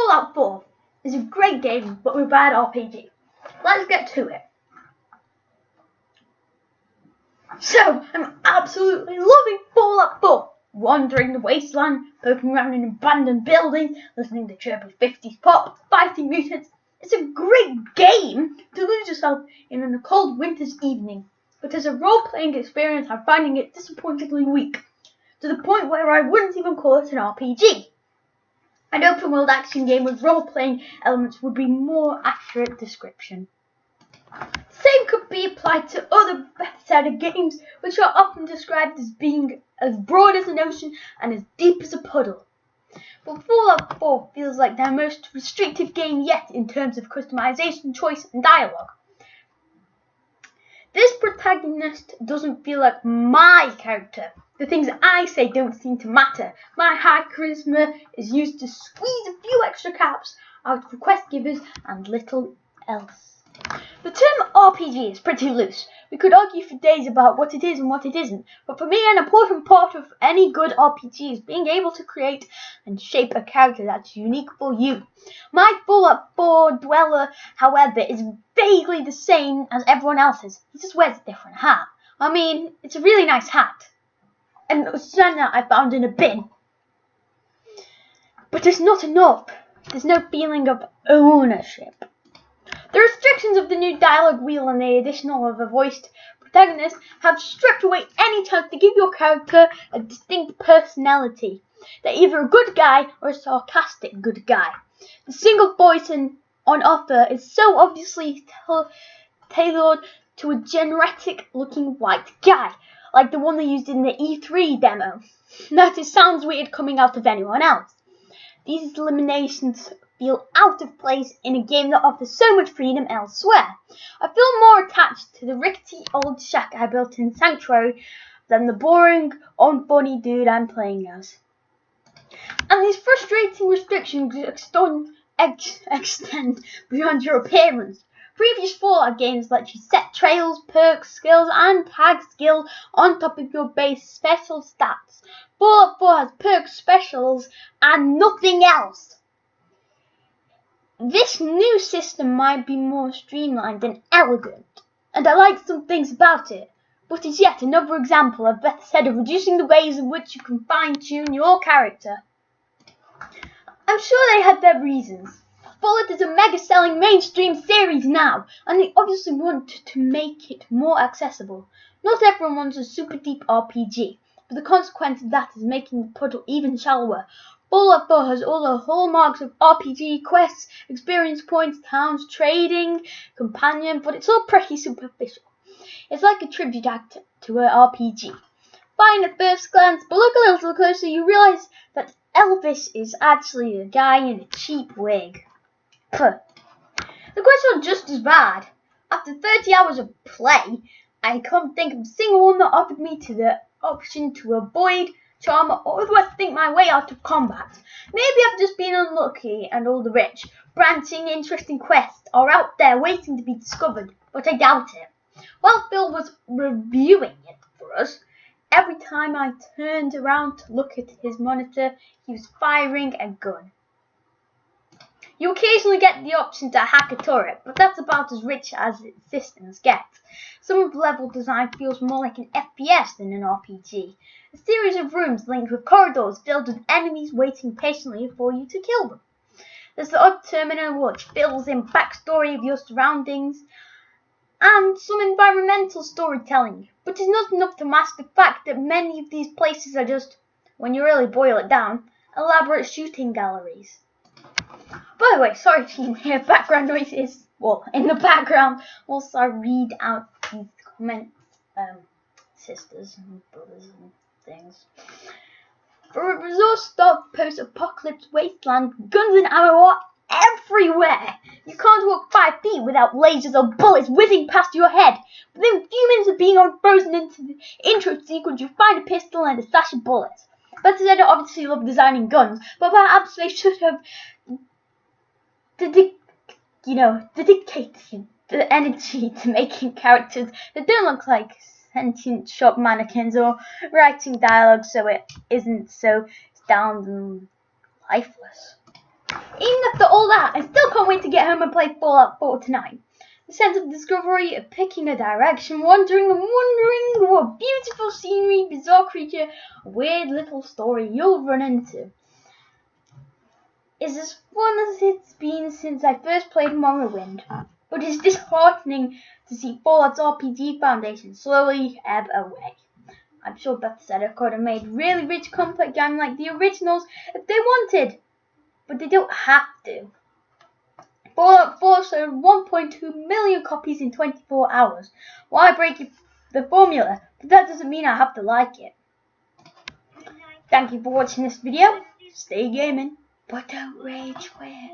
Fallout 4 is a great game, but with a bad RPG. Let's get to it. So, I'm absolutely loving Fallout 4. Wandering the wasteland, poking around in abandoned buildings, listening to chirpy 50s pop, fighting mutants. It's a great game to lose yourself in a cold winter's evening. But as a role-playing experience, I'm finding it disappointingly weak, to the point where I wouldn't even call it an RPG. An open-world action game with role-playing elements would be a more accurate description. Same could be applied to other Bethesda games, which are often described as being as broad as an ocean and as deep as a puddle. But Fallout 4 feels like their most restrictive game yet in terms of customization, choice, and dialogue. This protagonist doesn't feel like my character. The things I say don't seem to matter. My high charisma is used to squeeze a few extra caps out of quest givers and little else. The term RPG is pretty loose. We could argue for days about what it is and what it isn't, but for me an important part of any good RPG is being able to create and shape a character that's unique for you. My Fallout 4 dweller, however, is vaguely the same as everyone else's. He just wears a different hat. I mean, it's a really nice hat. And it was something that I found in a bin. But it's not enough. There's no feeling of ownership. The restrictions of the new dialogue wheel and the addition of a voiced protagonist have stripped away any chance to give your character a distinct personality. They're either a good guy or a sarcastic good guy. The single voice on offer is so obviously tailored to a generic-looking white guy, like the one they used in the E3 demo, that it sounds weird coming out of anyone else. These eliminations feel out of place in a game that offers so much freedom elsewhere. I feel more attached to the rickety old shack I built in Sanctuary than the boring, unfunny dude I'm playing as. And these frustrating restrictions extend beyond your appearance. Previous Fallout games let you set trails, perks, skills, and tag skill on top of your base special stats. Fallout 4 has perks, specials, and nothing else. This new system might be more streamlined and elegant, and I like some things about it, but it's yet another example of Bethesda reducing the ways in which you can fine-tune your character. I'm sure they had their reasons. Fallout is a mega-selling mainstream series now, and they obviously want to make it more accessible. Not everyone wants a super deep RPG, but the consequence of that is making the puddle even shallower. Fallout 4 has all the hallmarks of RPG, quests, experience points, towns, trading, companion, but it's all pretty superficial. It's like a tribute act to an RPG. Fine at first glance, but look a little closer, you realise that Elvis is actually a guy in a cheap wig. The quests are just as bad. After 30 hours of play, I can't think of a single one that offered me the option to avoid, charm, or otherwise think my way out of combat. Maybe I've just been unlucky and all the rich, branching, interesting quests are out there waiting to be discovered, but I doubt it. While Phil was reviewing it for us, every time I turned around to look at his monitor, he was firing a gun. You occasionally get the option to hack a turret, but that's about as rich as its systems get. Some of the level design feels more like an FPS than an RPG. A series of rooms linked with corridors filled with enemies waiting patiently for you to kill them. There's the odd terminal which fills in backstory of your surroundings, and some environmental storytelling, but it's not enough to mask the fact that many of these places are just, when you really boil it down, elaborate shooting galleries. By the way, sorry if you hear background noises, well, in the background, whilst I read out these comments, sisters and brothers and things. For a resource-starved post-apocalypse wasteland, guns and ammo are everywhere. You can't walk 5 feet without lasers or bullets whizzing past your head. Within a few minutes of being unfrozen into the intro sequence, you find a pistol and a stash of bullets. Bethesda obviously love designing guns, but perhaps they should have dedicated the energy to making characters that don't look like sentient shop mannequins, or writing dialogue so it isn't so down and lifeless. Even after all that, I still can't wait to get home and play Fallout 4 tonight. The sense of discovery, of picking a direction, wandering and wondering what beautiful scenery, bizarre creature, weird little story you'll run into is as fun as it's been since I first played Morrowind. But it's disheartening to see Fallout's RPG foundation slowly ebb away. I'm sure Bethesda could have made really rich, complex game like the originals if they wanted, but they don't have to. Fallout 4 sold 1.2 million copies in 24 hours. Why break the formula? But that doesn't mean I have to like it. Thank you for watching this video. Stay gaming, but don't rage quit.